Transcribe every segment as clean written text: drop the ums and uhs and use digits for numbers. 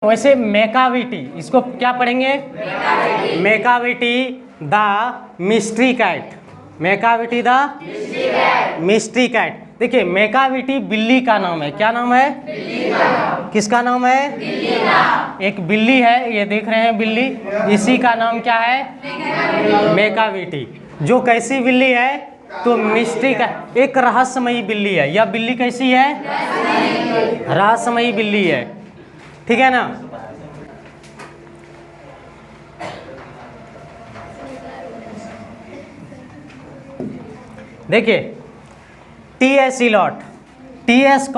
वैसे मेकाविटी, इसको क्या पढ़ेंगे? Macavity the mystery cat. Macavity the mystery cat. देखिए मेकाविटी बिल्ली का नाम है। क्या नाम है? बिल्ली का नाम। किसका नाम है? बिल्ली का। एक बिल्ली है, ये देख रहे हैं बिल्ली, इसी का नाम क्या है? मेकाविटी। जो कैसी बिल्ली है? तो मिस्ट्री का, एक रहस्यमयी बिल्ली है। यह बिल्ली कैसी है? रहस्यमयी बिल्ली है, ठीक है ना। देखिए टी.एस. इलॉट। टी.एस.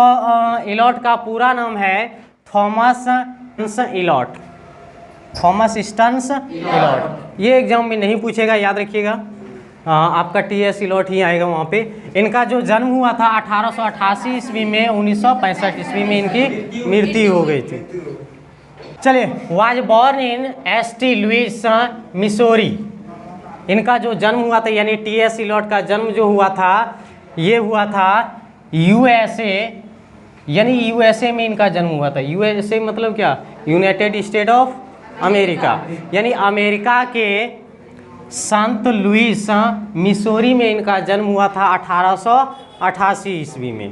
इलॉट का पूरा नाम है थॉमस इलॉट। थॉमस स्टन्स इलॉट। ये एग्जाम में नहीं पूछेगा, याद रखिएगा। आपका टी.एस. इलॉट ही आएगा वहाँ पे। इनका जो जन्म हुआ था 1888 ईस्वी में, 1965 ईस्वी में इनकी मृत्यु हो गई थी। चलिए, was born in St. Louis, Missouri. इनका जो जन्म हुआ था, यानी टी.एस. इलॉट का जन्म जो हुआ था, ये हुआ था यूएसए, यानी यूएसए में इनका जन्म हुआ था। यूएसए मतलब क्या? यूनाइटेड स्टेट ऑफ अमेरिका, यानी अमेरिका के संत लुइस, मिसोरी में इनका जन्म हुआ था 1888 ईस्वी में।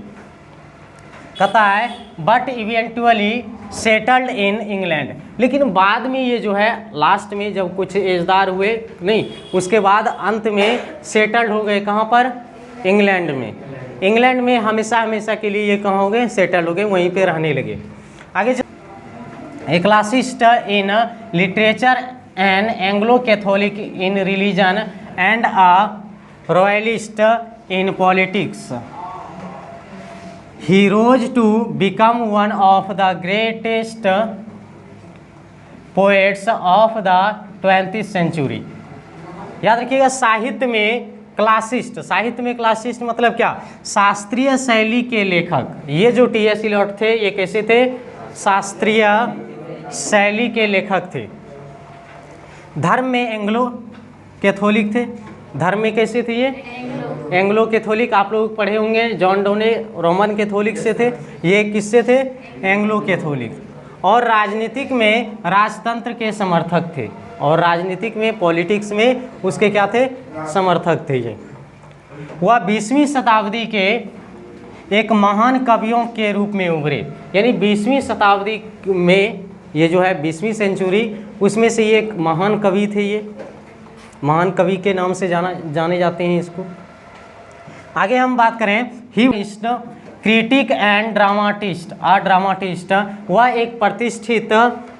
कहता है but eventually settled in England. लेकिन बाद में ये जो है लास्ट में जब कुछ एजदार हुए नहीं, उसके बाद अंत में सेटल्ड हो गए। कहाँ पर? इंग्लैंड में। इंग्लैंड में हमेशा हमेशा के लिए ये कहाँ हो गए? सेटल हो गए, वहीं पे रहने लगे। आगे a classicist in literature and Anglo Catholic in religion and a royalist in politics. He rose to become one of the greatest poets of the 20th century। याद रखिएगा, साहित्य में क्लासिस्ट। साहित्य में क्लासिस्ट मतलब क्या? शास्त्रीय शैली के लेखक। ये जो टी.एस. इलॉट थे, ये कैसे थे? शास्त्रीय शैली के लेखक थे। धर्म में एंग्लो कैथोलिक थे। धर्म में कैसे थे ये? Anglo Catholic. आप लोग पढ़े होंगे, जॉन डोने रोमन कैथोलिक से थे, ये किससे थे? Anglo Catholic. और राजनीतिक में राजतंत्र के समर्थक थे, और राजनीतिक में, पॉलिटिक्स में उसके क्या थे? समर्थक थे ये। वह 20वीं शताब्दी के एक महान कवियों के रूप में उभरे। यानी 20वीं शताब्दी में ये जो है 20वीं सेंचुरी, उसमें से ये एक महान कवि थे। ये महान कवि के नाम से जाने जाते हैं इसको। आगे हम बात करें, ही क्रिटिक एंड ड्रामाटिस्ट। ड्रामाटिस्ट, वह एक प्रतिष्ठित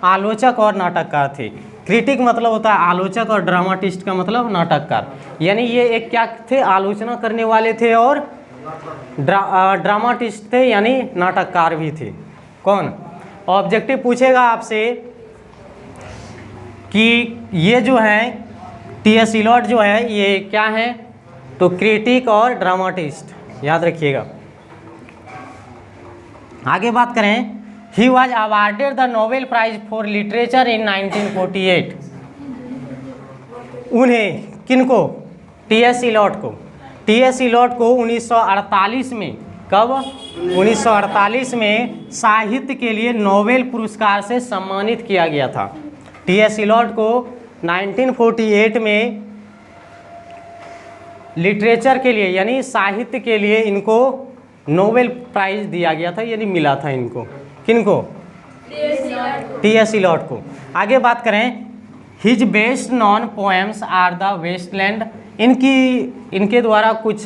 आलोचक और नाटककार थे। क्रिटिक मतलब होता है आलोचक, और ड्रामाटिस्ट का मतलब नाटककार। यानी ये एक क्या थे? आलोचना करने वाले थे, और ड्रामाटिस्ट थे, यानी नाटककार भी थे। कौन? ऑब्जेक्टिव पूछेगा आपसे कि ये जो है टी.एस. इलॉट जो है ये क्या है? तो क्रिटिक और ड्रामाटिस्ट, याद रखिएगा। आगे बात करें, he was awarded the Nobel prize for literature in 1948। उन्हें, किनको? टी.एस. इलॉट को। टी.एस. इलॉट को 1948 में, कब? 1948 में साहित्य के लिए नोबेल पुरस्कार से सम्मानित किया गया था। टी.एस. इलॉट को 1948 में लिटरेचर के लिए, यानी साहित्य के लिए इनको नोबेल प्राइज दिया गया था, यानी मिला था इनको। किनको? टी.एस. इलॉट को। आगे बात करें, his best known poems are the Waste Land. इनके द्वारा कुछ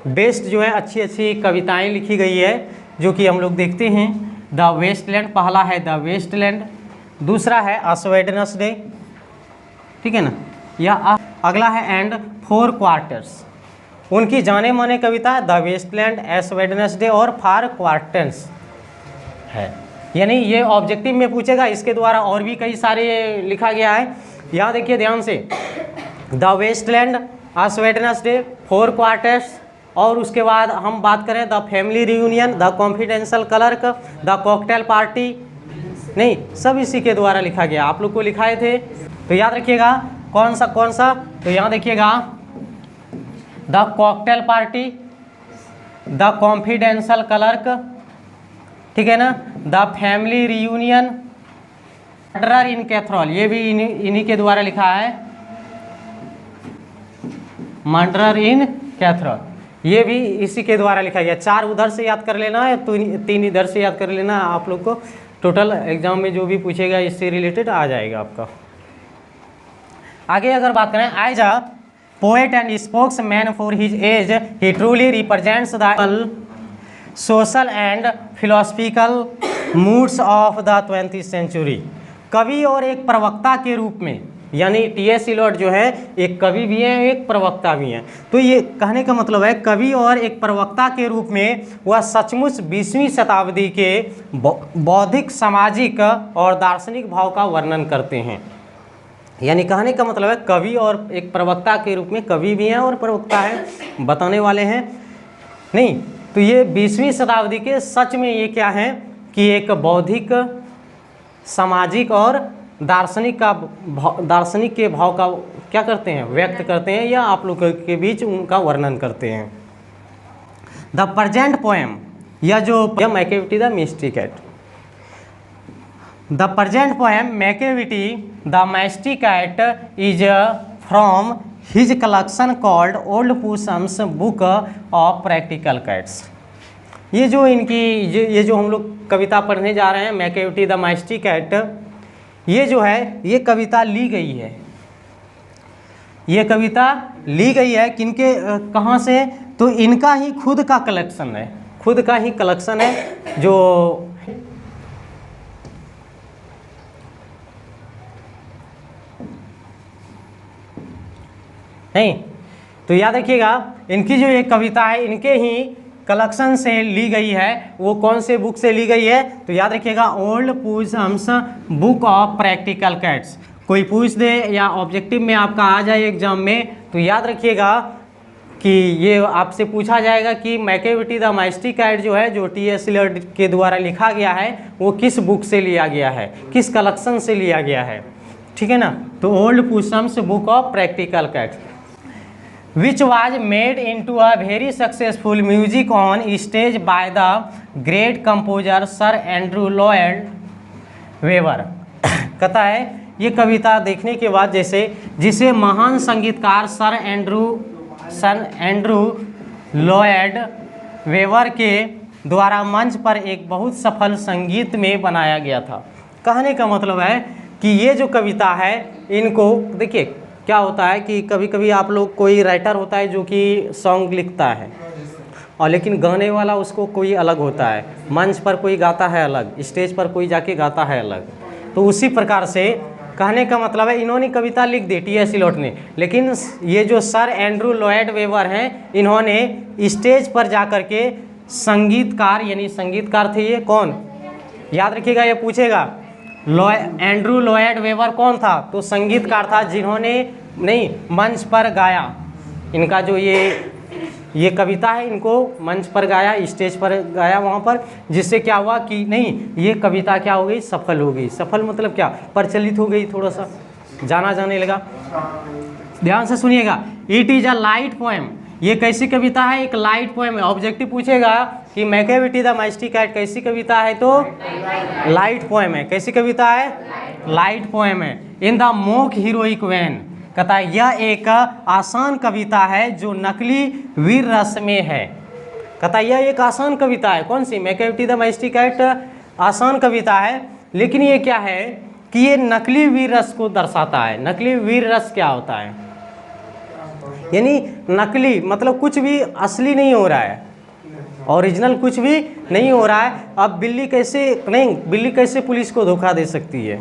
बेस्ट जो है अच्छी अच्छी कविताएं लिखी गई है, जो कि हम लोग देखते हैं। द वेस्टलैंड, पहला है द वेस्टलैंड, दूसरा है अ वेडनेसडे, ठीक है ना, या अगला है एंड फोर क्वार्टर्स। उनकी जाने माने कविता द वेस्टलैंड, एस वेडनेसडे और फार क्वार्टर्स है। यानी ये ऑब्जेक्टिव में पूछेगा, इसके द्वारा और भी कई सारे लिखा गया है। यहाँ देखिए ध्यान से, the Waste Land, Ash Wednesday, Four Quartets, और उसके बाद हम बात करें the Family Reunion, the Confidential Clerk, the Cocktail Party, नहीं, सब इसी के द्वारा लिखा गया। आप लोग को लिखाए थे, तो याद रखिएगा कौन सा। तो यहाँ देखिएगा, the Cocktail party, the Confidential clerk, ठीक है ना, द फैमिली रियूनियन, मर्डरर इन कैथ्रॉल, ये भी इन्हीं के द्वारा लिखा है, मर्डरर इन कैथ्रॉल, ये भी इसी के द्वारा लिखा गया। 4 उधर से याद कर लेना है, तो 3 इधर से याद कर लेना। आप लोग को टोटल एग्जाम में जो भी पूछेगा इससे रिलेटेड आ जाएगा आपका। आगे अगर बात करें, as a poet and spokesman for his age he truly represents the social and philosophical moods of the 20th century. कवि और एक प्रवक्ता के रूप में, यानी टी.एस. इलियट जो है एक कवि भी हैं, एक प्रवक्ता भी हैं। तो ये कहने का मतलब है कवि और एक प्रवक्ता के रूप में वह सचमुच 20वीं शताब्दी के बौद्धिक, सामाजिक और दार्शनिक भाव का वर्णन करते हैं। यानी कहने का मतलब है कवि और एक प्रवक्ता के रूप में, कवि भी हैं और प्रवक्ता हैं, बताने वाले हैं। नहीं तो ये 20वीं शताब्दी के सच में ये क्या है कि एक बौद्धिक, सामाजिक और दार्शनिक के भाव का क्या करते हैं, व्यक्त करते हैं, या आप लोग के बीच उनका वर्णन करते हैं। द प्रेजेंट पोएम, या जो Macavity the mystery cat, the present poem Macavity the mystery cat is from his collection called Old Possum's Book of Practical Cats. ये जो इनकी ये जो हम लोग कविता पढ़ने जा रहे हैं, मैकेविटी द मिस्टिक एट, ये जो है ये कविता ली गई है, ये कविता ली गई है किनके, कहाँ से, तो इनका ही खुद का कलेक्शन है, खुद का ही कलेक्शन है जो नहीं। तो याद रखिएगा इनकी जो ये कविता है इनके ही कलेक्शन से ली गई है। वो कौन से बुक से ली गई है, तो याद रखिएगा old Possum's Book of Practical cats. कोई पूछ दे या ऑब्जेक्टिव में आपका आ जाए एग्जाम में, तो याद रखिएगा कि ये आपसे पूछा जाएगा कि मैकेविटी द मिस्टिक एट जो है, जो टी.एस. इलियट के द्वारा लिखा गया है, वो किस बुक से लिया गया है, किस कलेक्शन से लिया गया है, ठीक है ना। तो old Possum's Book of Practical cats which was made into a very successful music on stage by the great composer Sir Andrew Lloyd Webber। कहता है ये कविता देखने के बाद जैसे जिसे महान संगीतकार सर एंड्रू लॉयड वेबर के द्वारा मंच पर एक बहुत सफल संगीत में बनाया गया था। कहने का मतलब है कि ये जो कविता है, इनको देखिए क्या होता है कि कभी कभी आप लोग, कोई राइटर होता है जो कि सॉन्ग लिखता है, और लेकिन गाने वाला उसको कोई अलग होता है, मंच पर कोई गाता है अलग, स्टेज पर कोई जाके गाता है अलग। तो उसी प्रकार से कहने का मतलब है इन्होंने कविता लिख दी टी.एस. इलियट ने, लेकिन ये जो सर एंड्रू लॉयड वेबर हैं, इन्होंने स्टेज पर जा कर के संगीतकार, यानी संगीतकार थे ये कौन, याद रखिएगा ये पूछेगा, एंड्रू लॉयड वेबर कौन था, तो संगीतकार था जिन्होंने नहीं मंच पर गाया। इनका जो ये कविता है, इनको मंच पर गाया, स्टेज पर गाया वहाँ पर, जिससे क्या हुआ कि नहीं ये कविता क्या हो गई, सफल हो गई। सफल मतलब क्या, प्रचलित हो गई, थोड़ा सा जाना जाने लगा। ध्यान से सुनिएगा, it is a light poem, ये कैसी कविता है, एक लाइट पोएम है। ऑब्जेक्टिव पूछेगा कि मैकेविटी द मिस्टिक एट कैसी कविता है, तो लाइट पोएम है। कैसी कविता है, लाइट पोएम है। In the mock heroic vein, कहता है यह एक आसान कविता है जो नकली वीर रस में है। कहता है यह एक आसान कविता है, कौन सी, मैकेविटी द मिस्टिक एट आसान कविता है, लेकिन ये क्या है कि ये नकली वीर रस को दर्शाता है। नकली वीर रस क्या होता है, यानी नकली मतलब कुछ भी असली नहीं हो रहा है, ओरिजिनल कुछ भी नहीं हो रहा है। अब बिल्ली कैसे पुलिस को धोखा दे सकती है,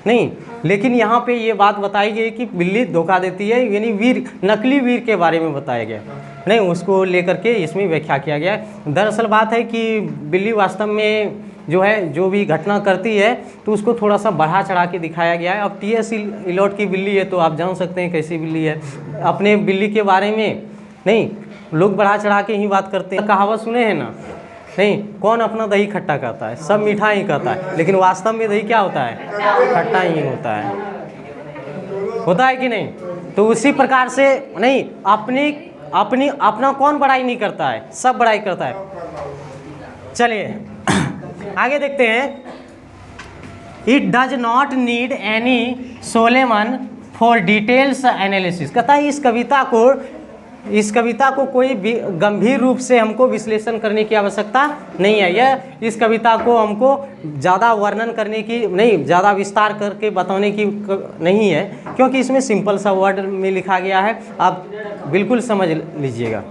नहीं, लेकिन यहाँ पे ये बात बताई गई कि बिल्ली धोखा देती है, यानी वीर, नकली वीर के बारे में बताया गया, नहीं, उसको लेकर के इसमें व्याख्या किया गया। दरअसल बात है कि बिल्ली वास्तव में जो है, जो भी घटना करती है तो उसको थोड़ा सा बढ़ा चढ़ा के दिखाया गया है। अब टी.एस. इलियट की बिल्ली है तो आप जान सकते हैं कैसी बिल्ली है। अपने बिल्ली के बारे में नहीं, लोग बढ़ा चढ़ा के ही बात करते हैं। कहावत सुने हैं ना, नहीं, कौन अपना दही खट्टा कहता है, सब मीठा ही कहता है, लेकिन वास्तव में दही क्या होता है, खट्टा ही होता है कि नहीं। तो उसी प्रकार से नहीं, अपना कौन बड़ाई नहीं करता है, सब बड़ाई करता है। चलिए आगे देखते हैं। It does not need any solemn for details analysis. कहता है इस कविता को कोई गंभीर रूप से हमको विश्लेषण करने की आवश्यकता नहीं है। यह इस कविता को हमको ज़्यादा वर्णन करने की नहीं, ज़्यादा विस्तार करके बताने की नहीं है, क्योंकि इसमें सिंपल सा वर्ड में लिखा गया है, आप बिल्कुल समझ लीजिएगा।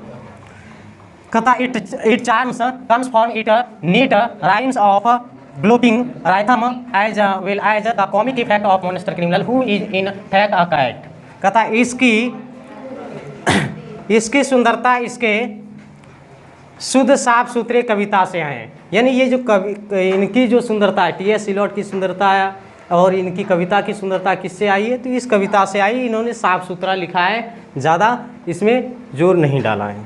कहता it charms comes from it neat rhymes of galloping rhythm as well as the comic effect of monster criminal who is in fact a cat. कहता इसकी सुंदरता इसके शुद्ध साफ सुथरे कविता से है। यानी ये जो इनकी जो सुंदरता है, टी.एस. इलियट की सुंदरता है और इनकी कविता की सुंदरता किससे आई है? तो इस कविता से आई। इन्होंने साफ सुथरा लिखा है, ज़्यादा इसमें जोर नहीं डाला है।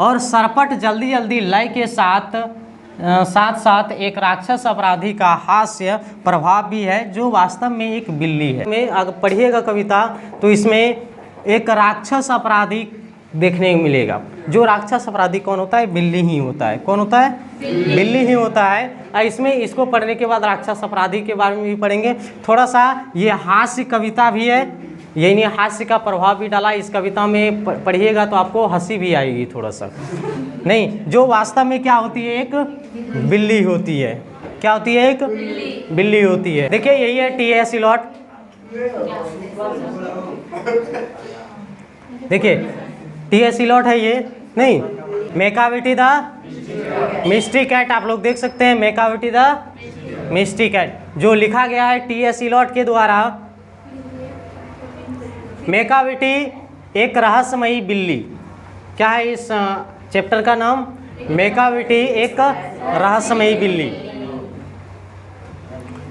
और सरपट जल्दी जल्दी लय के साथ साथ एक राक्षस अपराधी का हास्य प्रभाव भी है, जो वास्तव में एक बिल्ली है। में अगर पढ़िएगा कविता तो इसमें एक राक्षस अपराधी देखने को मिलेगा। जो राक्षस अपराधी कौन होता है? बिल्ली ही होता है। कौन होता है? बिल्ली ही होता है। इसमें इसको पढ़ने के बाद राक्षस अपराधी के बारे में भी पढ़ेंगे। थोड़ा सा ये हास्य कविता भी है, यानी हास्य का प्रभाव भी डाला इस कविता में। पढ़िएगा तो आपको हंसी भी आएगी थोड़ा सा। नहीं, जो वास्तव में क्या होती है? एक बिल्ली होती है। क्या होती है? एक बिल्ली होती है। देखिए यही है टी.एस. इलियट। देखिए टी.एस. इलियट है ये। नहीं, मैकाविटी द मिस्ट्री कैट, आप लोग देख सकते हैं मैकाविटी द मिस्ट्री कैट, जो लिखा गया है टी.एस. इलियट के द्वारा। मैकाविटी एक रहस्यमयी बिल्ली। क्या है इस चैप्टर का नाम? मैकाविटी एक रहस्यमयी बिल्ली।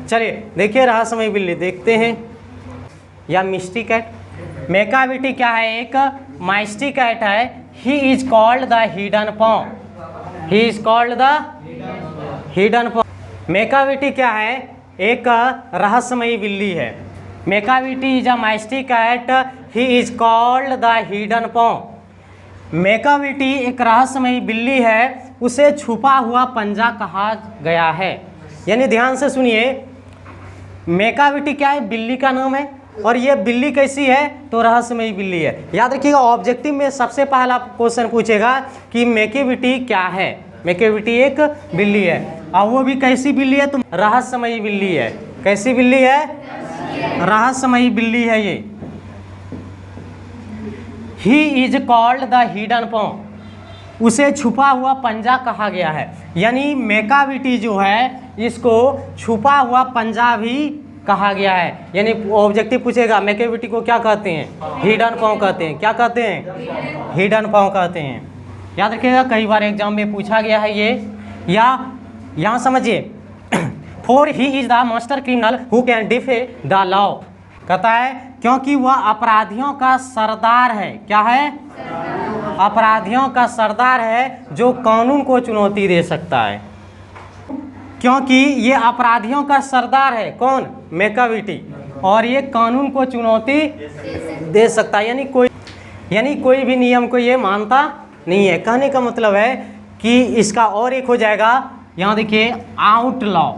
चलिए देखिए रहस्यमयी बिल्ली देखते हैं, या मिस्ट्री कैट। मैकाविटी क्या है? एक मिस्ट्री कैट है। He is called the hidden paw. He is called the hidden paw. Macavity क्या है? एक रहस्यमयी बिल्ली है। Macavity is a mystery cat, he is called the hidden paw. Macavity एक रहस्यमयी बिल्ली है, उसे छुपा हुआ पंजा कहा गया है। यानी ध्यान से सुनिए, मैकाविटी क्या है? बिल्ली का नाम है। और ये बिल्ली कैसी है? तो रहस्यमयी बिल्ली है। याद रखिएगा, ऑब्जेक्टिव में सबसे पहला क्वेश्चन पूछेगा कि मैकाविटी क्या है। मैकाविटी एक बिल्ली है, और वो भी कैसी बिल्ली है? तो रहस्यमयी बिल्ली है। कैसी बिल्ली है? रहस्यमयी बिल्ली है ये। ही इज कॉल्ड द हिडन पॉ, उसे छुपा हुआ पंजा कहा गया है। यानी मैकाविटी जो है, इसको छुपा हुआ पंजा भी कहा गया है। यानी ऑब्जेक्टिव पूछेगा मैकाविटी को क्या कहते हैं? हिडन पॉ कहते हैं। क्या कहते हैं? हिडन पॉ कहते हैं। याद रखिएगा, कई बार एग्जाम में पूछा गया है ये। या यहाँ समझिए, for he is the master criminal who can defy the law. कहता है क्योंकि वह अपराधियों का सरदार है। क्या है? अपराधियों का सरदार है, जो कानून को चुनौती दे सकता है। क्योंकि ये अपराधियों का सरदार है। कौन? मैकाविटी। और ये कानून को चुनौती दे सकता है। यानी कोई भी नियम को ये मानता नहीं है। कहने का मतलब है कि इसका और एक हो जाएगा, यहाँ देखिए आउट लॉ।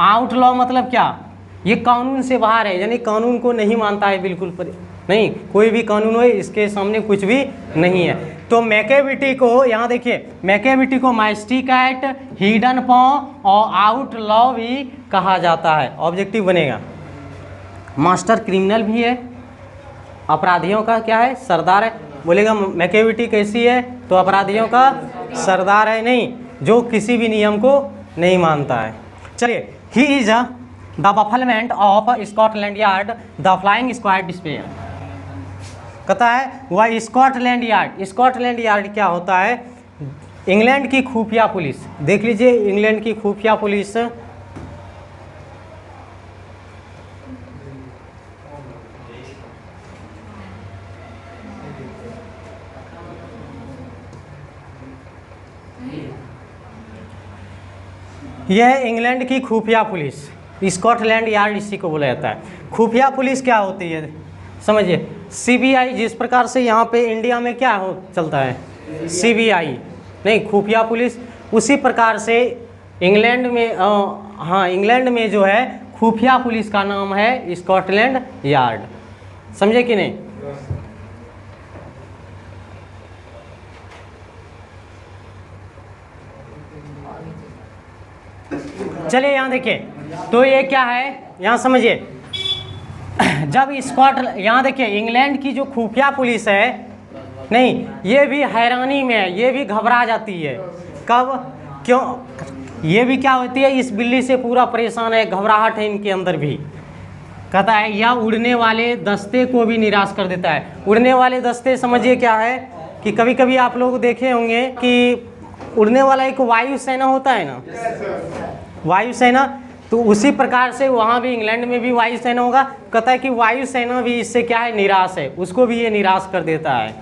आउट लॉ मतलब क्या? ये कानून से बाहर है, यानी कानून को नहीं मानता है बिल्कुल नहीं। कोई भी कानून हो, इसके सामने कुछ भी नहीं है। तो मैकाविटी को यहाँ देखिए, मैकाविटी को मिस्ट्री कैट, हिडन पॉ और आउट लॉ भी कहा जाता है। ऑब्जेक्टिव बनेगा। मास्टर क्रिमिनल भी है, अपराधियों का क्या है? सरदार है। बोलेगा मैकाविटी कैसी है? तो अपराधियों का सरदार है, नहीं, जो किसी भी नियम को नहीं मानता है। चलिए, he is the bafflement of Scotland Yard, the flying squad despair. कहता है वह स्कॉटलैंड यार्ड। स्कॉटलैंड यार्ड क्या होता है? इंग्लैंड की खुफिया पुलिस। देख लीजिए, इंग्लैंड की खुफिया पुलिस। यह इंग्लैंड की खुफिया पुलिस, स्कॉटलैंड यार्ड इसी को बोला जाता है। खुफिया पुलिस क्या होती है समझिए, सीबीआई जिस प्रकार से यहाँ पे इंडिया में क्या चलता है सीबीआई, नहीं खुफिया पुलिस, उसी प्रकार से इंग्लैंड में हाँ, इंग्लैंड में जो है खुफिया पुलिस का नाम है स्कॉटलैंड यार्ड। समझे कि नहीं? चलिए यहाँ देखिए, तो ये क्या है, यहाँ समझिए। जब यहाँ देखिए, इंग्लैंड की जो खुफिया पुलिस है, नहीं, ये भी हैरानी में है, ये भी घबरा जाती है। कब? क्यों? ये भी क्या होती है, इस बिल्ली से पूरा परेशान है, घबराहट है इनके अंदर भी। कहता है यह उड़ने वाले दस्ते को भी निराश कर देता है। उड़ने वाले दस्ते समझिए क्या है कि कभी कभी आप लोग देखे होंगे कि उड़ने वाला एक वायुसेना होता है ना, वायुसेना, तो उसी प्रकार से वहाँ भी इंग्लैंड में भी वायुसेना होगा। कहता है कि वायुसेना भी इससे क्या है, निराश है, उसको भी ये निराश कर देता है।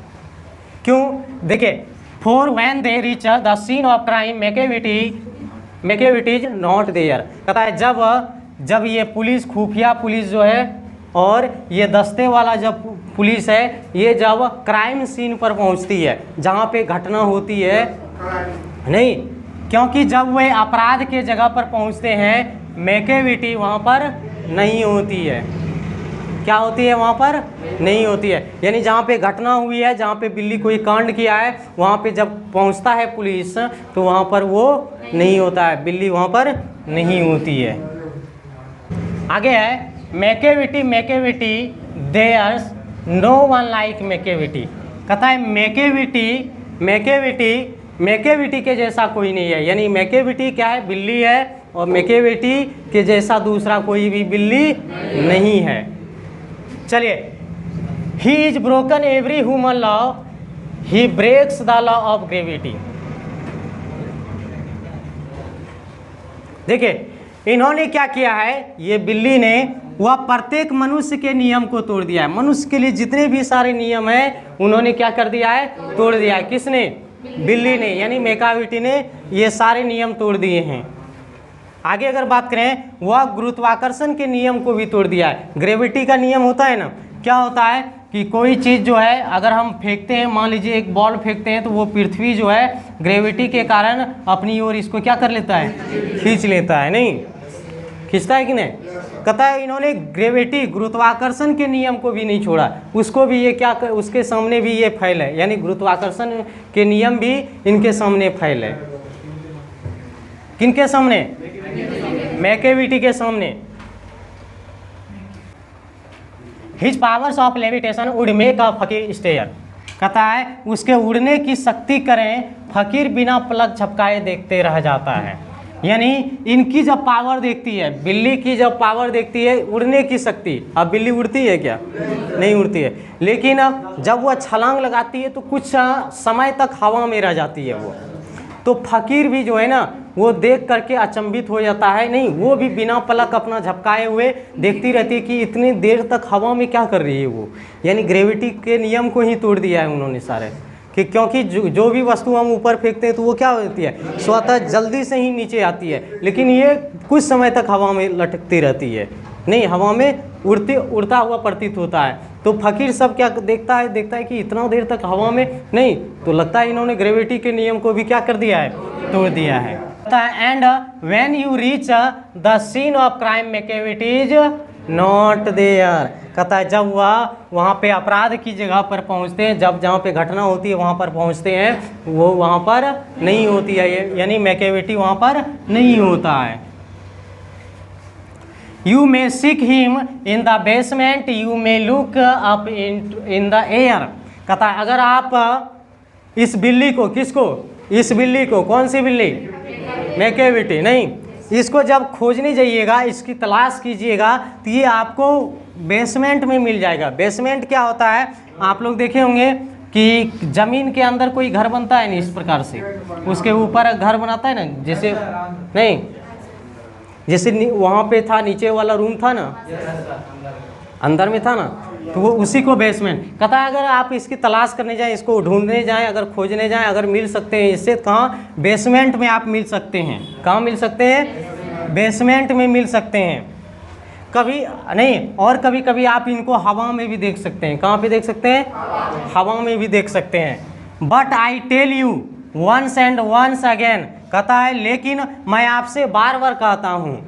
क्यों? देखिए, for when they reach the scene of crime Macavity is not there. कहता है जब ये पुलिस, खुफिया पुलिस जो है और ये दस्ते वाला जब पुलिस है, ये जब क्राइम सीन पर पहुंचती है, जहाँ पे घटना होती है, नहीं, क्योंकि जब वे अपराध के जगह पर पहुंचते हैं, मैकेविटी वहाँ पर नहीं होती है। क्या होती है? वहाँ पर नहीं होती है। यानी जहाँ पे घटना हुई है, जहाँ पे बिल्ली कोई कांड किया है, वहाँ पे जब पहुँचता है पुलिस, तो वहाँ पर वो नहीं होता है, बिल्ली वहाँ पर नहीं होती है। आगे है Macavity there's no one like Macavity. कहता है मैकेविटी के जैसा कोई नहीं है। यानी मैकेविटी क्या है? बिल्ली है, और मैकेविटी के जैसा दूसरा कोई भी बिल्ली नहीं है। चलिए, he is broken every human law, he breaks the law of gravity. देखिए, इन्होंने क्या किया है, ये बिल्ली ने वह प्रत्येक मनुष्य के नियम को तोड़ दिया है। मनुष्य के लिए जितने भी सारे नियम हैं, उन्होंने क्या कर दिया है? तोड़ दिया है। किसने? बिल्ली ने, यानी मैकेविटी ने ये सारे नियम तोड़ दिए हैं। आगे अगर बात करें, वह गुरुत्वाकर्षण के नियम को भी तोड़ दिया है। ग्रेविटी का नियम होता है ना, क्या होता है कि कोई चीज़ जो है अगर हम फेंकते हैं, मान लीजिए एक बॉल फेंकते हैं, तो वो पृथ्वी जो है ग्रेविटी के कारण अपनी ओर इसको क्या कर लेता है? खींच लेता है। नहीं खींचता है कि नहीं? कहता है इन्होंने ग्रेविटी, गुरुत्वाकर्षण के नियम को भी नहीं छोड़ा, उसको भी ये क्या उसके सामने भी ये फैल है। यानी गुरुत्वाकर्षण के नियम भी इनके सामने फैल है। किनके सामने? मैकेविटी के सामने। His powers of levitation would make a फकीर स्टेयर। कहता है उसके उड़ने की शक्ति करें, फकीर बिना पलक झपकाए देखते रह जाता है। यानी इनकी जब पावर देखती है, बिल्ली की जब पावर देखती है, उड़ने की शक्ति। अब बिल्ली उड़ती है क्या? नहीं उड़ती है, लेकिन अब जब वह छलांग लगाती है तो कुछ समय तक हवा में रह जाती है वो। तो फकीर भी जो है ना, वो देख करके अचंभित हो जाता है। नहीं, वो भी बिना पलक अपना झपकाए हुए देखती रहती है कि इतनी देर तक हवा में क्या कर रही है वो। यानी ग्रेविटी के नियम को ही तोड़ दिया है उन्होंने सारे, कि क्योंकि जो भी वस्तु हम ऊपर फेंकते हैं तो वो क्या होती है? स्वतः जल्दी से ही नीचे आती है, लेकिन ये कुछ समय तक हवा में लटकती रहती है। नहीं, हवा में उड़ता हुआ प्रतीत होता है। तो फकीर सब क्या देखता है कि इतना देर तक हवा में नहीं, तो लगता है इन्होंने ग्रेविटी के नियम को भी क्या कर दिया है? तोड़ दिया है। And when you reach the scene of crime Macavity is not there. कहता है जब वहाँ पे अपराध की जगह पर पहुँचते हैं, जब जहाँ पे घटना होती है वहाँ पर पहुँचते हैं, वो वहाँ पर नहीं होती है। यानी मैकेविटी वहाँ पर नहीं होता है। You may seek him in the basement, you may look up in the air। कहता है अगर आप इस बिल्ली को, किसको? इस बिल्ली को, कौन सी बिल्ली? मैकेविटी। नहीं, इसको जब खोजने जाइएगा, इसकी तलाश कीजिएगा, तो ये आपको बेसमेंट में मिल जाएगा। बेसमेंट क्या होता है? आप लोग देखे होंगे कि ज़मीन के अंदर कोई घर बनता है ना, इस प्रकार से उसके ऊपर घर बनाता है ना, जैसे नहीं, जैसे वहाँ पे था, नीचे वाला रूम था ना, अंदर में था ना, तो वो उसी को बेसमेंट कहता है। अगर आप इसकी तलाश करने जाएं, इसको ढूंढने जाएं, अगर खोजने जाएं, अगर मिल सकते हैं इससे, कहाँ? बेसमेंट में आप मिल सकते हैं। कहाँ मिल सकते हैं? बेसमेंट में मिल सकते हैं। कभी नहीं, और कभी कभी आप इनको हवा में भी देख सकते हैं। कहाँ पे देख सकते हैं? हवा में भी देख सकते हैं। But I tell you once and once again, कहता है लेकिन मैं आपसे बार बार कहता हूँ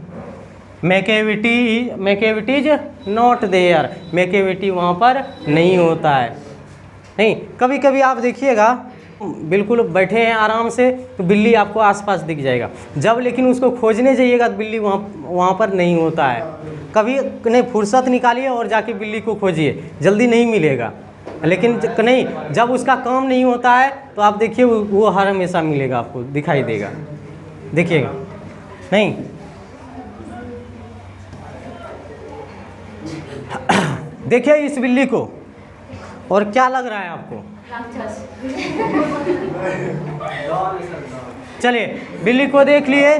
Macavity is not there, Macavity वहाँ पर नहीं होता है। नहीं, कभी कभी आप देखिएगा बिल्कुल बैठे हैं आराम से तो बिल्ली आपको आसपास दिख जाएगा, जब लेकिन उसको खोजने जाइएगा तो बिल्ली वहाँ पर नहीं होता है। कभी नहीं, फुर्सत निकालिए और जाके बिल्ली को खोजिए, जल्दी नहीं मिलेगा। लेकिन नहीं, जब उसका काम नहीं होता है तो आप देखिए वो हर हमेशा मिलेगा, आपको दिखाई देगा, देखिएगा। नहीं, देखिए इस बिल्ली को, और क्या लग रहा है आपको? चलिए बिल्ली को देख लिए,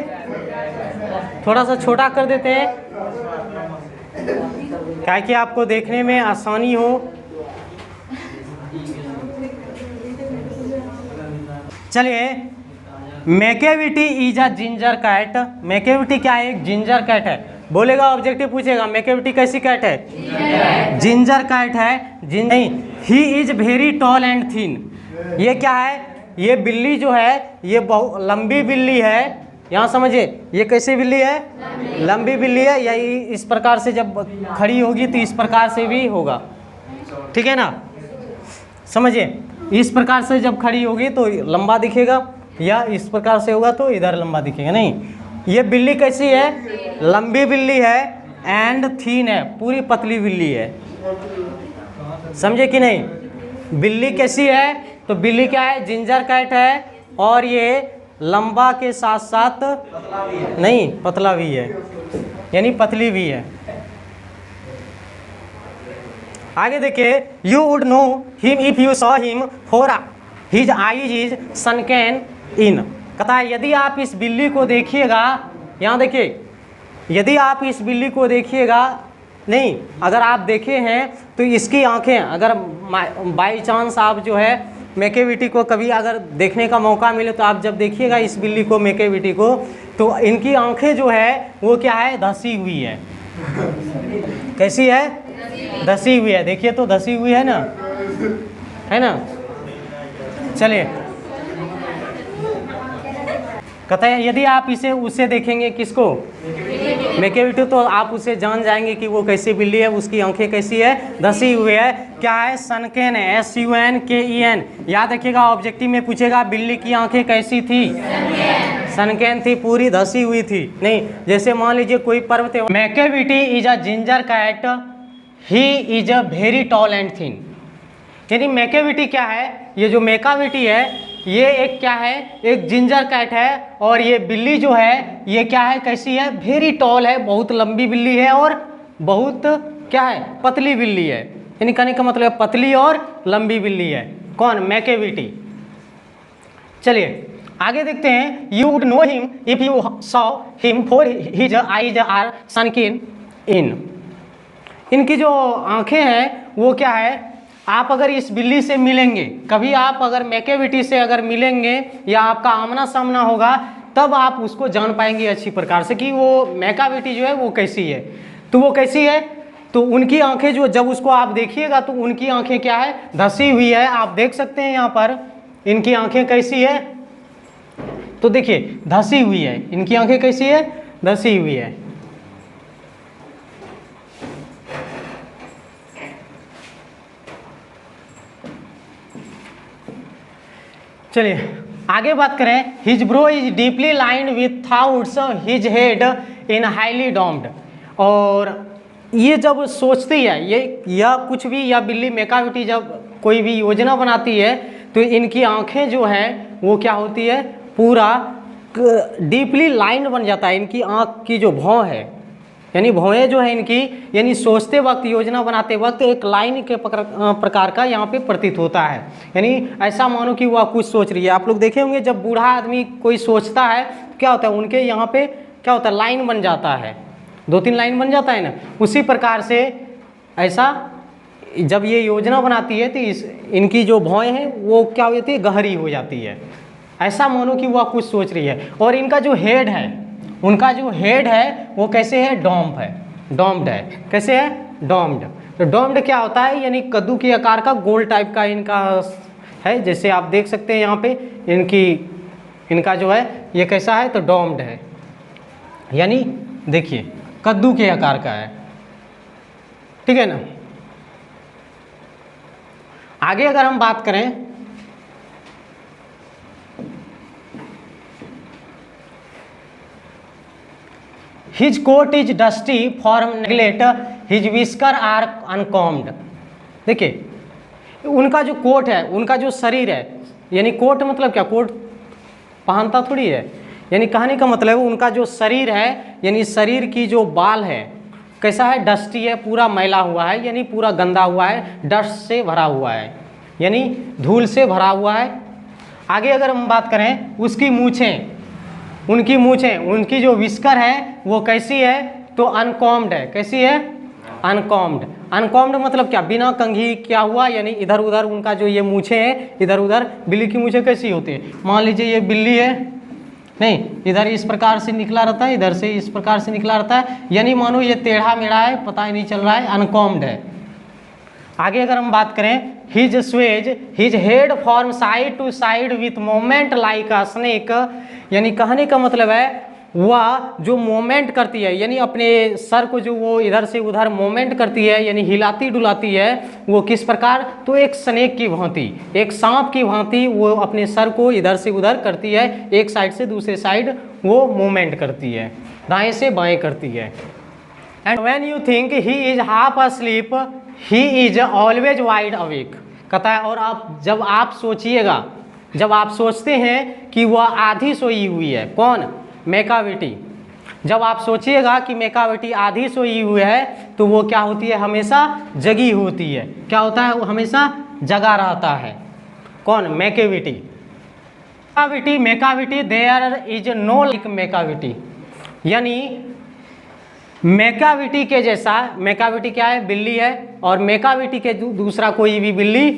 थोड़ा सा छोटा कर देते हैं क्या कि आपको देखने में आसानी हो। चलिए, Macavity is a ginger cat. Macavity क्या है? एक जिंजर कैट है। बोलेगा ऑब्जेक्टिव पूछेगा मैकेविटी कैसी कैट है? जिंजर कैट है। नहीं, he is very tall and thin. ये क्या है? ये बिल्ली जो है ये बहुत लंबी बिल्ली है। यहाँ समझिए, ये कैसी बिल्ली है? लंबी बिल्ली है। या इस प्रकार से जब खड़ी होगी तो इस प्रकार से भी होगा, ठीक है ना? समझिए, इस प्रकार से जब खड़ी होगी तो लंबा दिखेगा, या इस प्रकार से होगा तो इधर लंबा दिखेगा। नहीं, ये बिल्ली कैसी है? लंबी बिल्ली है एंड थीन है, पूरी पतली बिल्ली है। समझे कि नहीं? बिल्ली कैसी है? तो बिल्ली क्या है? जिंजर कैट है, और ये लंबा के साथ साथ नहीं पतला भी है, यानी पतली भी है। आगे देखिए, you would know him if you saw him for his eyes is sunken in. कहता है यदि आप इस बिल्ली को देखिएगा, यहाँ देखिए, यदि आप इस बिल्ली को देखिएगा, नहीं अगर आप देखे हैं तो इसकी आंखें, अगर बाई चांस आप जो है मैकेविटी को कभी अगर देखने का मौका मिले तो आप जब देखिएगा इस बिल्ली को, मैकेविटी को, तो इनकी आंखें जो है वो क्या है? धसी हुई है। कैसी है? धसी हुई है। देखिए तो धसी हुई है ना, है ना? चलिए, कहता है यदि आप इसे उससे देखेंगे, किसको? मैकेविटी, तो आप उसे जान जाएंगे कि वो कैसी बिल्ली है, उसकी आंखें कैसी है? धसी हुई है। क्या है? सनकेन है, SUNKEN। याद रखिएगा, ऑब्जेक्टिव में पूछेगा बिल्ली की आंखें कैसी थी? सनकेन थी, पूरी धसी हुई थी। नहीं, जैसे मान लीजिए कोई पर्वत है। Macavity is a ginger cat, he is a very tall and thin. यानी मैकेविटी क्या है? ये जो मैकाविटी है ये एक क्या है? एक जिंजर कैट है, और ये बिल्ली जो है ये क्या है? कैसी है? वेरी टॉल है, बहुत लंबी बिल्ली है, और बहुत क्या है? पतली बिल्ली है। यानी कहने का मतलब पतली और लंबी बिल्ली है। कौन? मैकेविटी। चलिए आगे देखते हैं, you would know him if you saw him for his eyes are sunken in. इनकी जो आंखें हैं वो क्या है? आप अगर इस बिल्ली से मिलेंगे, कभी आप अगर मैकेविटी से अगर मिलेंगे या आपका आमना सामना होगा, तब आप उसको जान पाएंगे अच्छी प्रकार से कि वो मैकाविटी जो है वो कैसी है। तो वो कैसी है? तो उनकी आंखें जो, जब उसको आप देखिएगा तो उनकी आंखें क्या है? धसी हुई है। आप देख सकते हैं यहाँ पर इनकी आंखें कैसी है? तो देखिए धसी हुई है। इनकी आंखें कैसी है? धसी हुई है। चलिए आगे बात करें, his brow is deeply lined with thoughts, his head in highly domed. और ये जब सोचती है ये, या कुछ भी, या बिल्ली मैकाविटी जब कोई भी योजना बनाती है तो इनकी आंखें जो हैं वो क्या होती है? पूरा डीपली लाइंड बन जाता है। इनकी आंख की जो भौं है, यानी भौएं जो है इनकी, यानी सोचते वक्त, योजना बनाते वक्त एक लाइन के प्रकार का यहाँ पे प्रतीत होता है। यानी ऐसा मानो कि वह कुछ सोच रही है। आप लोग देखे होंगे जब बूढ़ा आदमी कोई सोचता है तो क्या होता है? उनके यहाँ पे क्या होता है? लाइन बन जाता है, 2-3 लाइन बन जाता है ना। उसी प्रकार से ऐसा जब ये योजना बनाती है तो इनकी जो भौएं हैं वो क्या हो जाती है? गहरी हो जाती है। ऐसा मानो कि वह कुछ सोच रही है। और इनका जो हेड है, उनका जो हेड है वो कैसे है? डॉम्ड है। डॉम्ड है। कैसे है? डॉम्ड। तो डॉम्ड क्या होता है? यानी कद्दू के आकार का, गोल टाइप का इनका है। जैसे आप देख सकते हैं यहाँ पे इनका जो है ये कैसा है, तो डोम्ड है, यानी देखिए कद्दू के आकार का है, ठीक है ना। आगे अगर हम बात करें, his coat is dusty from neglect, his whisker are uncombed. देखिए उनका जो कोट है, उनका जो शरीर है, यानी कोट मतलब क्या, कोट पहनता थोड़ी है, यानी कहने का मतलब उनका जो शरीर है, यानी शरीर की जो बाल है कैसा है, डस्टी है, पूरा मैला हुआ है, यानी पूरा गंदा हुआ है, डस्ट से भरा हुआ है, यानी धूल से भरा हुआ है। आगे अगर हम बात करें, उसकी मूछें, उनकी मूछें, उनकी जो विस्कर है वो कैसी है, तो अनकॉम्ड है। कैसी है, अनकॉम्ड। अनकॉम्ड मतलब क्या, बिना कंघी क्या हुआ, यानी इधर उधर उनका जो ये मूछें हैं इधर उधर। बिल्ली की मूछें कैसी होती है, मान लीजिए ये बिल्ली है, नहीं इधर इस प्रकार से निकला रहता है, इधर से इस प्रकार से निकला रहता है, यानी मानो ये टेढ़ा मेढ़ा है, पता ही नहीं चल रहा है, अनकॉम्ड है। आगे अगर हम बात करें, his sways his head from side to side with moment like a snake, यानी कहने का मतलब है वह जो मोमेंट करती है, यानी अपने सर को जो वो इधर से उधर मोमेंट करती है, यानी हिलाती डुलाती है, वो किस प्रकार, तो एक स्नेक की भांति, एक सांप की भांति वो अपने सर को इधर से उधर करती है, एक साइड से दूसरे साइड वो मूवमेंट करती है, दाएं से बाएं करती है। And when you think he is half asleep he is always wide awake, कहता है और आप जब आप सोचिएगा, जब आप सोचते हैं कि वह आधी सोई हुई है, कौन, मेकाविटी, जब आप सोचिएगा कि मेकाविटी आधी सोई हुई है तो वो क्या होती है, हमेशा जगी होती है। क्या होता है, वो हमेशा जगा रहता है, कौन, मेकाविटी। मेकाविटी, मेकाविटी देयर इज नो लाइक मेकाविटी, यानी मेकाविटी के जैसा, मेकाविटी क्या है, बिल्ली है, और मेकाविटी के दूसरा कोई भी बिल्ली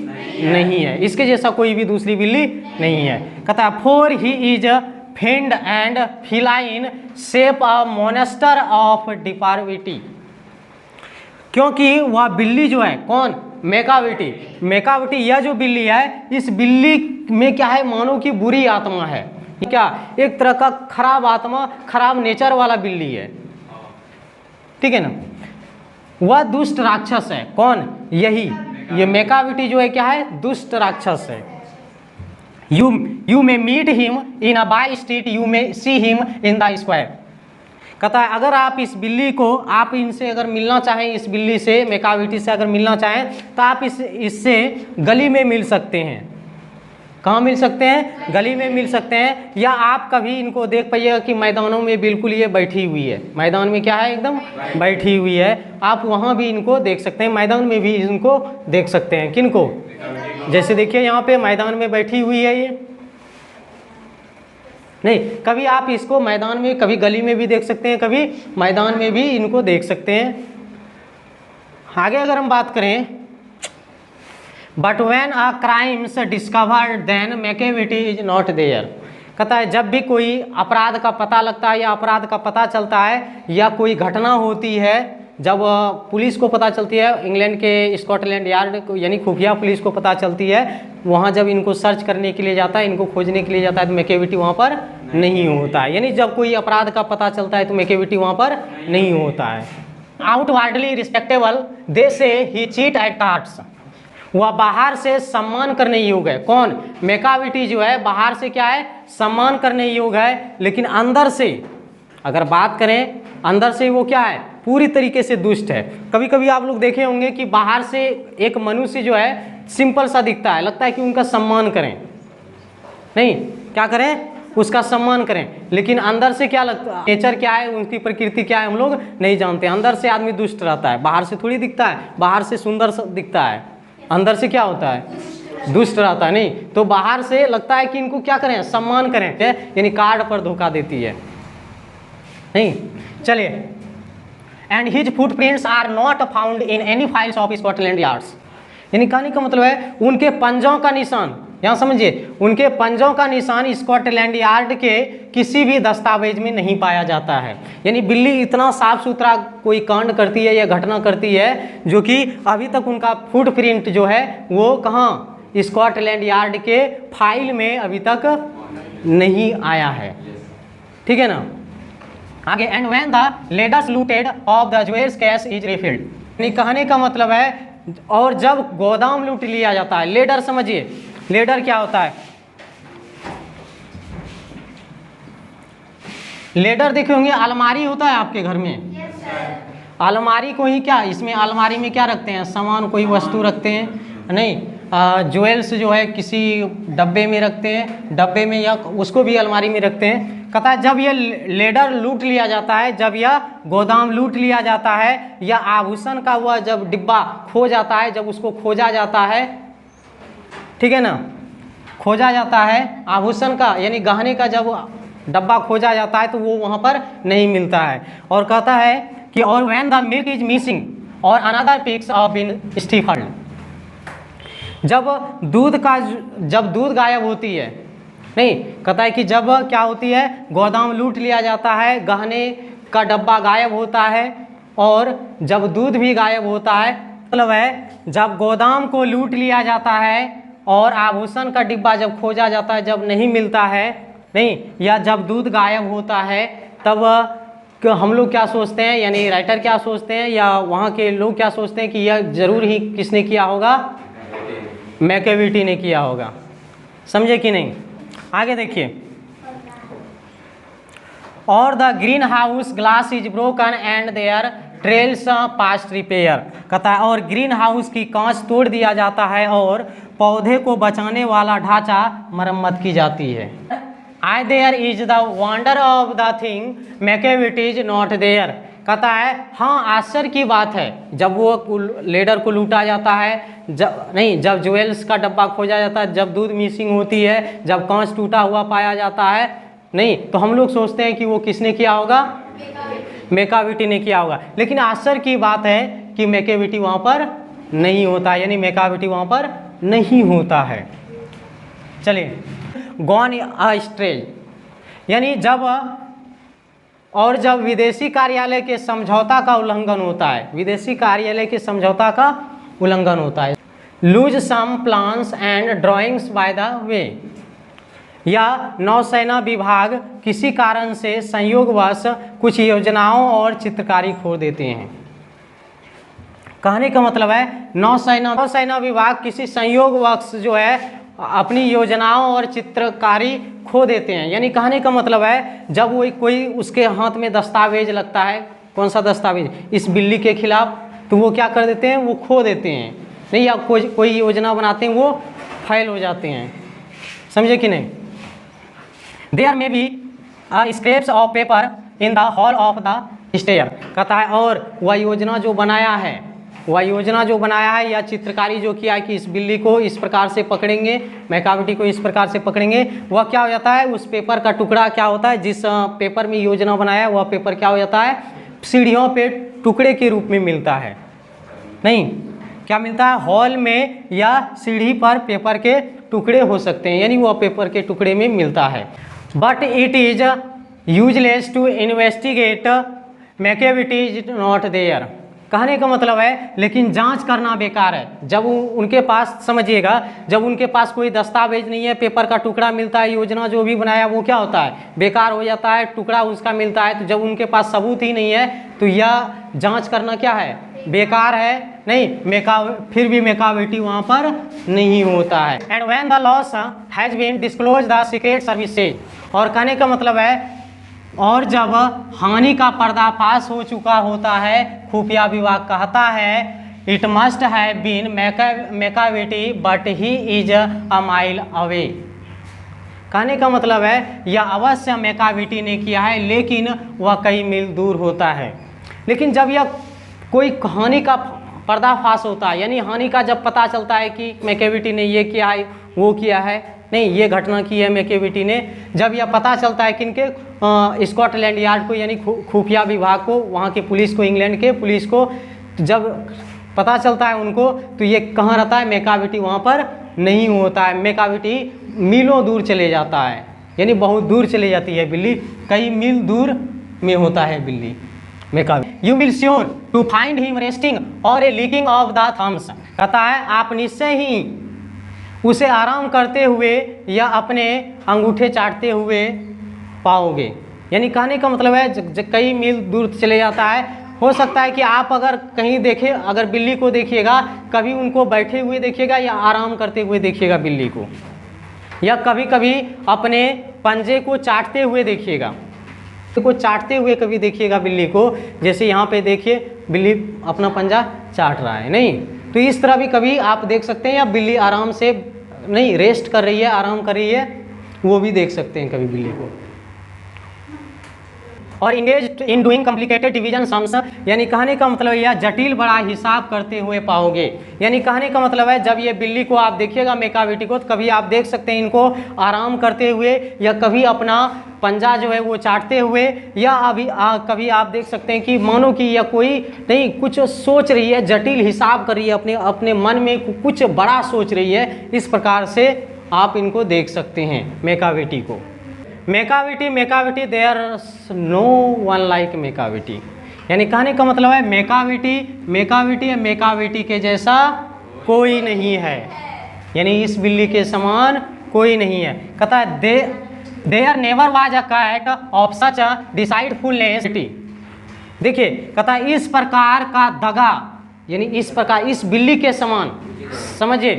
नहीं है, इसके जैसा कोई भी दूसरी बिल्ली नहीं है। कहता है for he is fiend and feline shape a monster of depravity, क्योंकि वह बिल्ली जो है, कौन, मेकाविटी, मेकाविटी यह जो बिल्ली है, इस बिल्ली में क्या है, मानो की बुरी आत्मा है, क्या, एक तरह का खराब आत्मा, खराब नेचर वाला बिल्ली है, ठीक है ना। वह दुष्ट राक्षस है, कौन, यही ये मेकाविटी जो है क्या है, दुष्ट राक्षस है। You may meet him in a by street, you may see him in the square. कहता है अगर आप इस बिल्ली को, आप इनसे अगर मिलना चाहें, इस बिल्ली से, मेकाविटी से अगर मिलना चाहें तो आप इससे गली में मिल सकते हैं। कहाँ मिल सकते हैं, गली में मिल सकते हैं, या आप कभी इनको देख पाइएगा कि मैदानों में बिल्कुल ये बैठी हुई है, मैदान में क्या है, एकदम बैठी हुई है, आप वहाँ भी इनको देख सकते हैं, मैदान में भी इनको देख सकते हैं। किनको, जैसे देखिए यहाँ पे मैदान में बैठी हुई है ये, नहीं कभी आप इसको मैदान में, कभी गली में भी देख सकते हैं, कभी मैदान में भी इनको देख सकते हैं। आगे अगर हम बात करें, but when a crime's discovered then Macavity is not there. कहता है जब भी कोई अपराध का पता लगता है या अपराध का पता चलता है या कोई घटना होती है, जब पुलिस को पता चलती है, इंग्लैंड के स्कॉटलैंड यार्ड को, यानी खुफिया पुलिस को पता चलती है, वहाँ जब इनको सर्च करने के लिए जाता है, इनको खोजने के लिए जाता है, तो मेकाविटी वहाँ पर नहीं होता है। यानी जब कोई अपराध का पता चलता है तो मेकाविटी वहाँ पर नहीं होता है। आउटवार्डली रिस्पेक्टेबल दे से ही चीट एट कार्ड्स, वह बाहर से सम्मान करने योग्य है, कौन, मेकाविटी जो है बाहर से क्या है, सम्मान करने योग्य है, लेकिन अंदर से अगर बात करें, अंदर से वो क्या है, पूरी तरीके से दुष्ट है। कभी कभी आप लोग देखे होंगे कि बाहर से एक मनुष्य जो है सिंपल सा दिखता है, लगता है कि उनका सम्मान करें, नहीं क्या करें, उसका सम्मान करें, लेकिन अंदर से क्या लगता है, नेचर क्या है, उनकी प्रकृति क्या है, हम लोग नहीं जानते। अंदर से आदमी दुष्ट रहता है, बाहर से थोड़ी दिखता है, बाहर से सुंदर दिखता है, अंदर से क्या होता है, दुष्ट रहता है। नहीं तो बाहर से लगता है कि इनको क्या करें, सम्मान करें, यानी कार्ड पर धोखा देती है। नहीं चलिए, and his footprints are not found in any files of Scotland Yards, यानी कहने का मतलब है उनके पंजों का निशान, यहाँ समझिए, उनके पंजों का निशान स्कॉटलैंड यार्ड के किसी भी दस्तावेज में नहीं पाया जाता है। यानी बिल्ली इतना साफ सुथरा कोई कांड करती है या घटना करती है जो कि अभी तक उनका फुटप्रिंट जो है वो कहाँ, स्कॉटलैंड यार्ड के फाइल में अभी तक नहीं आया है, ठीक है ना। आगे, and when the ladders looted of the jewels cash is रिफिल्ड, यानी कहने का मतलब है और जब गोदाम लूट लिया जाता है, लेडर समझिए, लेडर क्या होता है, लेडर देखे होंगे, अलमारी होता है आपके घर में, अलमारी को ही क्या, इसमें अलमारी में क्या रखते हैं, सामान, कोई वस्तु रखते हैं, नहीं, ज्वेल्स जो है किसी डब्बे में रखते हैं, डब्बे में, या उसको भी अलमारी में रखते हैं। कहता है जब यह लेडर लूट लिया जाता है, जब यह गोदाम लूट लिया जाता है, या आभूषण का वह जब डिब्बा खो जाता है, जब उसको खोजा जाता है, ठीक है ना, खोजा जाता है आभूषण का यानी गहने का, जब डब्बा खोजा जाता है तो वो वहाँ पर नहीं मिलता है। और कहता है कि और when the milk is missing और अनदर पिग्स ऑफ बीन स्टीफल्ड, जब दूध गायब होती है, नहीं, कहता है कि जब क्या होती है, गोदाम लूट लिया जाता है, गहने का डब्बा गायब होता है, और जब दूध भी गायब होता है, मतलब है जब गोदाम को लूट लिया जाता है और आभूषण का डिब्बा जब खोजा जाता है, जब नहीं मिलता है, नहीं, या जब दूध गायब होता है, तब हम लोग क्या सोचते हैं, यानी राइटर क्या सोचते हैं या वहाँ के लोग क्या सोचते हैं कि यह जरूर ही किसने किया होगा, मैकेविटी ने किया होगा। समझे कि नहीं। आगे देखिए, और the greenhouse glass is broken and there trails past repair, कहता है और ग्रीन हाउस की कांच तोड़ दिया जाता है और पौधे को बचाने वाला ढांचा मरम्मत की जाती है। Ay there is the wonder of the thing Macavity is not there, कहता है हाँ आश्चर्य की बात है, जब वो लेडर को लूटा जाता है, जब ज्वेल्स का डब्बा खोजा जाता है, जब दूध मिसिंग होती है, जब कांच टूटा हुआ पाया जाता है, नहीं, तो हम लोग सोचते हैं कि वो किसने किया होगा, मैकेविटी ने किया होगा। लेकिन आश्चर्य की बात है कि मैकेविटी वहाँ पर नहीं होता, यानी मैकेविटी वहाँ पर नहीं होता है। चलिए, गॉन अस्ट्रे, यानी जब विदेशी कार्यालय के समझौता का उल्लंघन होता है, विदेशी कार्यालय के समझौता का उल्लंघन होता है। Lose some plans and drawings by the way, या नौसेना विभाग किसी कारण से संयोगवश कुछ योजनाओं और चित्रकारी खो देते हैं। कहने का मतलब है नौसेना विभाग किसी संयोगवश जो है अपनी योजनाओं और चित्रकारी खो देते हैं। यानी कहने का मतलब है जब वो कोई उसके हाथ में दस्तावेज लगता है, कौन सा दस्तावेज, इस बिल्ली के खिलाफ, तो वो क्या कर देते हैं, वो खो देते हैं, नहीं, या कोई योजना बनाते हैं, वो फेल हो जाते हैं। समझे कि नहीं। There may be scraps of paper in the hall of the stair, कहता है और वह योजना जो बनाया है या चित्रकारी जो किया है कि इस बिल्ली को इस प्रकार से पकड़ेंगे, मैकेविटी को इस प्रकार से पकड़ेंगे, वह क्या हो जाता है, उस पेपर का टुकड़ा क्या होता है, जिस पेपर में योजना बनाया वह पेपर क्या हो जाता है, सीढ़ियों पे टुकड़े के रूप में मिलता है। नहीं, क्या मिलता है, हॉल में या सीढ़ी पर पेपर के टुकड़े हो सकते हैं, यानी वह पेपर के टुकड़े में मिलता है। But it is useless to investigate Macavity is not there, कहने का मतलब है लेकिन जांच करना बेकार है। जब उनके पास, समझिएगा, जब उनके पास कोई दस्तावेज नहीं है, पेपर का टुकड़ा मिलता है, योजना जो भी बनाया वो क्या होता है, बेकार हो जाता है, टुकड़ा उसका मिलता है। तो जब उनके पास सबूत ही नहीं है तो यह जांच करना क्या है, बेकार है। नहीं, फिर भी मैकेविटी वहाँ पर नहीं होता है। And when the loss has been disclose the secret services, और कहने का मतलब है और जब हानि का पर्दाफाश हो चुका होता है, खुफिया विभाग कहता है it must have been Macavity but he is a mile away, कहने का मतलब है यह अवश्य मैकेविटी ने किया है लेकिन वह कई मील दूर होता है। लेकिन जब यह कोई हानि का पर्दाफाश होता है, यानी हानि का जब पता चलता है कि मैकेविटी ने ये किया है, वो किया है, नहीं, ये घटना की है मैकेविटी ने, जब यह पता चलता है किनके, स्कॉटलैंड यार्ड को, यानी खुफिया विभाग को, वहाँ के पुलिस को, इंग्लैंड के पुलिस को, जब पता चलता है उनको, तो ये कहाँ रहता है, मैकेविटी वहाँ पर नहीं होता है। मैकेविटी मीलों दूर चले जाता है, यानी बहुत दूर चली जाती है बिल्ली, कई मील दूर में होता है बिल्ली Macavity. You will sure to find him resting or a licking of the thumbs, कहता है आप निश्चय ही उसे आराम करते हुए या अपने अंगूठे चाटते हुए पाओगे। यानी कहने का मतलब है कई मील दूर चले जाता है। हो सकता है कि आप अगर कहीं देखें, अगर बिल्ली को देखिएगा, कभी उनको बैठे हुए देखिएगा या आराम करते हुए देखिएगा बिल्ली को, या कभी कभी अपने पंजे को चाटते हुए देखिएगा, को चाटते हुए कभी देखिएगा बिल्ली को। जैसे यहाँ पे देखिए बिल्ली अपना पंजा चाट रहा है, नहीं तो इस तरह भी कभी आप देख सकते हैं। या बिल्ली आराम से नहीं रेस्ट कर रही है, आराम कर रही है, वो भी देख सकते हैं कभी बिल्ली को। और engage in doing complicated division sums, यानी कहने का मतलब यह जटिल बड़ा हिसाब करते हुए पाओगे। यानी कहने का मतलब है जब ये बिल्ली को आप देखिएगा मेकाविटी को, तो कभी आप देख सकते हैं इनको आराम करते हुए, या कभी अपना पंजा जो है वो चाटते हुए, या अभी कभी आप देख सकते हैं कि मानो कि या कोई नहीं कुछ सोच रही है, जटिल हिसाब कर रही है, अपने अपने मन में कुछ बड़ा सोच रही है। इस प्रकार से आप इनको देख सकते हैं मेकाविटी को। मेकाविटी देयर नो वन लाइक मेकाविटी, यानी कहने का मतलब है मेकाविटी के जैसा कोई नहीं है, यानी इस बिल्ली के समान कोई नहीं है। कहता है there never was a cat of such a deceitfulness. देखिए कहता है इस प्रकार का दगा, यानी इस प्रकार इस बिल्ली के समान, समझिए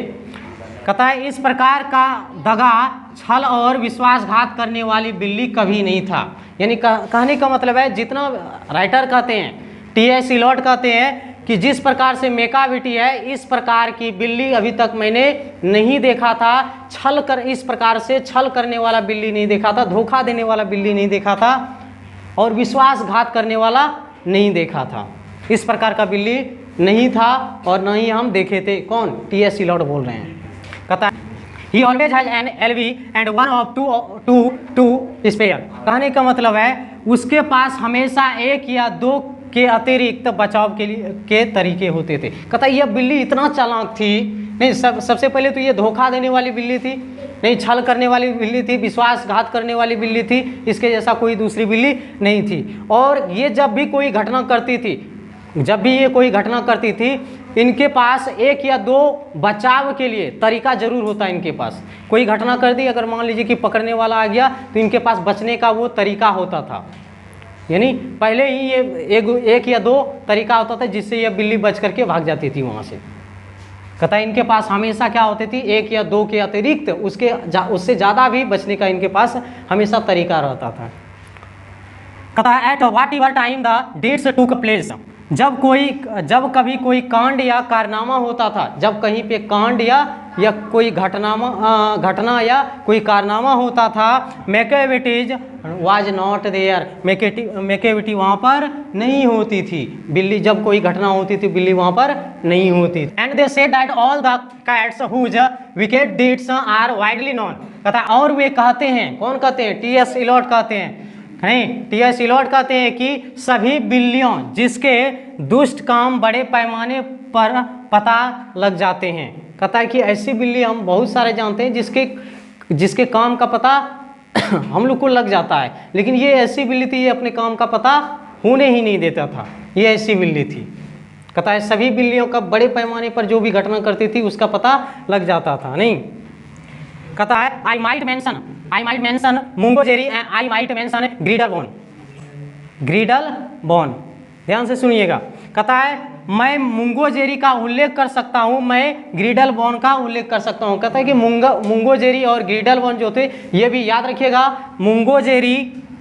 कहता है इस प्रकार का दगा, छल और विश्वासघात करने वाली बिल्ली कभी नहीं था। यानी कहने का मतलब है जितना राइटर कहते हैं, टी.एस. इलियट कहते हैं कि जिस प्रकार से मेकाविटी है, इस प्रकार की बिल्ली अभी तक मैंने नहीं देखा था। इस प्रकार से छल करने वाला बिल्ली नहीं देखा था, धोखा देने वाला बिल्ली नहीं देखा था, और विश्वासघात करने वाला नहीं देखा था। इस प्रकार का बिल्ली नहीं था और न ही हम देखे थे। कौन? टी.एस. इलियट बोल रहे हैं। कहता है He always has an LV and one of two spare। कहने का मतलब है उसके पास हमेशा एक या दो के अतिरिक्त बचाव के लिए के तरीके होते थे। कहता है यह बिल्ली इतना चालाक थी, नहीं सबसे पहले तो ये धोखा देने वाली बिल्ली थी, नहीं छल करने वाली बिल्ली थी, विश्वासघात करने वाली बिल्ली थी, इसके जैसा कोई दूसरी बिल्ली नहीं थी। और ये जब भी कोई घटना करती थी, इनके पास एक या दो बचाव के लिए तरीका जरूर होता है। इनके पास कोई घटना कर दी, अगर मान लीजिए कि पकड़ने वाला आ गया, तो इनके पास बचने का वो तरीका होता था। यानी पहले ही ये एक या दो तरीका होता था जिससे यह बिल्ली बच करके भाग जाती थी वहाँ से। कहता है इनके पास हमेशा क्या होती थी, एक या दो के अतिरिक्त उससे ज़्यादा भी बचने का इनके पास हमेशा तरीका रहता था। कहता है at whatever time the dates took place, जब कभी कोई कांड या कारनामा होता था, जब कहीं पे कांड या कोई घटना या कोई कारनामा होता था, मेकाविटीज वाज नॉट देयर, मेकाविटी वहाँ पर नहीं होती थी। बिल्ली जब कोई घटना होती थी, बिल्ली वहाँ पर नहीं होती। And they said that all the cats whose wicked deeds are widely known. कहता है और वे कहते हैं, कौन कहते हैं? टी.एस. इलियट कहते हैं, नहीं टी.एस. इलियट कहते हैं कि सभी बिल्लियों जिसके दुष्ट काम बड़े पैमाने पर पता लग जाते हैं। कहता है कि ऐसी बिल्ली हम बहुत सारे जानते हैं जिसके काम का पता हम लोग को लग जाता है, लेकिन ये ऐसी बिल्ली थी, ये अपने काम का पता होने ही नहीं देता था, ये ऐसी बिल्ली थी। कहता है सभी बिल्लियों का बड़े पैमाने पर जो भी घटना करती थी उसका पता लग जाता था। नहीं कहता है I might mention Mungo Jerry and I might mention Griddlebone. ध्यान से सुनिएगा। कहता है मैं मुंगो जेरी का उल्लेख कर सकता हूँ, मैं ग्रीडल बोन का उल्लेख कर सकता हूँ। कहता है कि मुंगो जेरी और ग्रीडल बोन जो थे, ये भी याद रखिएगा।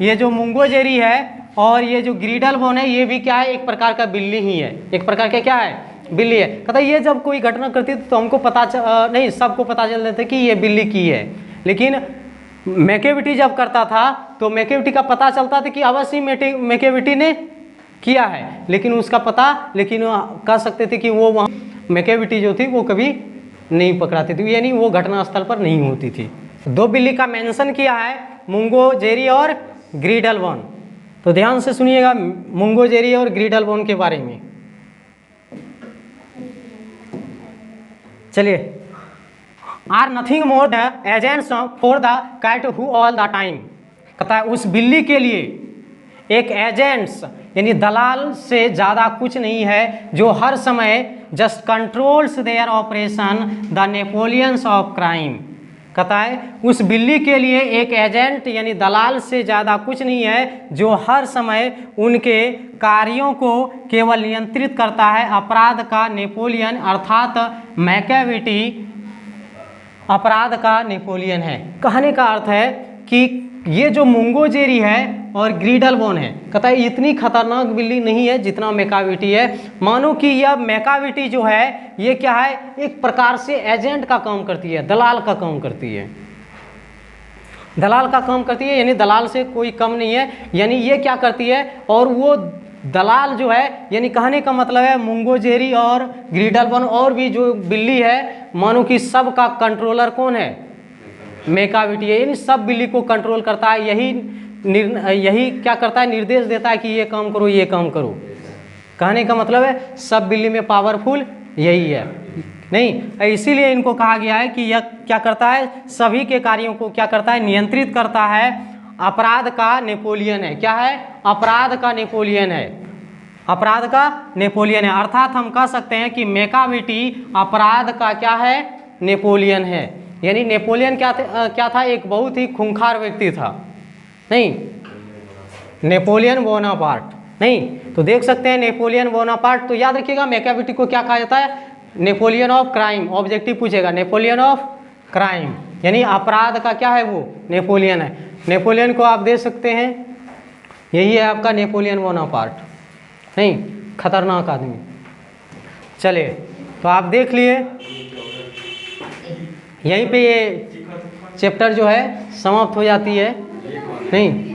ये जो मुंगो जेरी है और ये जो ग्रीडल बोन है, ये भी क्या है? एक प्रकार का बिल्ली ही है, एक प्रकार का क्या है? बिल्ली है। कहता है ये जब कोई घटना करती थी तो हमको नहीं सबको पता चल जाता कि ये बिल्ली की है, लेकिन मेकाविटी जब करता था तो मेकाविटी का पता चलता था कि अवश्य मेकाविटी ने किया है, लेकिन उसका पता कह सकते थे कि वो वहाँ मेकाविटी जो थी वो कभी नहीं पकड़ाती थी, यानी वो घटना स्थल पर नहीं होती थी। दो बिल्ली का मेंशन किया है, मुंगो जेरी और ग्रीडल बोन। तो ध्यान से सुनिएगा मुंगो जेरी और ग्रीडल बोन के बारे में। चलिए, are nothing more the agents for the cat who all the time. कहता है उस बिल्ली के लिए एक एजेंट्स यानी दलाल से ज़्यादा कुछ नहीं है, जो हर समय just controls their operation the Napoleons of crime. कहता है उस बिल्ली के लिए एक एजेंट यानी दलाल से ज़्यादा कुछ नहीं है, जो हर समय उनके कार्यों को केवल नियंत्रित करता है। अपराध का नेपोलियन अर्थात मैकियावेली अपराध का नेपोलियन है। कहने का अर्थ है कि ये जो मुंगो जेरी है और ग्रीडलबोन है, कहता है इतनी खतरनाक बिल्ली नहीं है जितना मैकियावेली है। मानो कि यह मैकियावेली जो है ये क्या है, एक प्रकार से एजेंट का काम करती है, दलाल का काम करती है, दलाल का काम करती है, यानी दलाल से कोई कम नहीं है। यानी ये क्या करती है, और वो दलाल जो है, यानी कहने का मतलब है मुंगो जेरी और ग्रीडलबोन और भी जो बिल्ली है, मानो कि सब का कंट्रोलर कौन है, मैकियावेली है। यानी सब बिल्ली को कंट्रोल करता है, यही क्या करता है, निर्देश देता है कि ये काम करो, ये काम करो। कहने का मतलब है सब बिल्ली में पावरफुल यही है, नहीं, इसीलिए इनको कहा गया है कि यह क्या करता है, सभी के कार्यों को क्या करता है, नियंत्रित करता है। अपराध का नेपोलियन है। क्या है, अपराध का नेपोलियन है, अपराध का नेपोलियन है। अर्थात हम कह सकते हैं कि मैकियावेली अपराध का क्या है, नेपोलियन है। यानी नेपोलियन क्या था, एक बहुत ही खूंखार व्यक्ति था, नहीं, नेपोलियन बोनापार्ट, नहीं। तो देख सकते हैं नेपोलियन बोनापार्ट। तो याद रखिएगा मैकियावेली को क्या कहा जाता है, नेपोलियन ऑफ क्राइम। ऑब्जेक्टिव पूछेगा, नेपोलियन ऑफ क्राइम, यानी अपराध का क्या है, वो नेपोलियन है। नेपोलियन को आप दे सकते हैं, यही है आपका नेपोलियन बोनापार्ट, नहीं, खतरनाक आदमी। चलिए, तो आप देख लिए, यहीं पे ये चैप्टर जो है समाप्त हो जाती है, नहीं।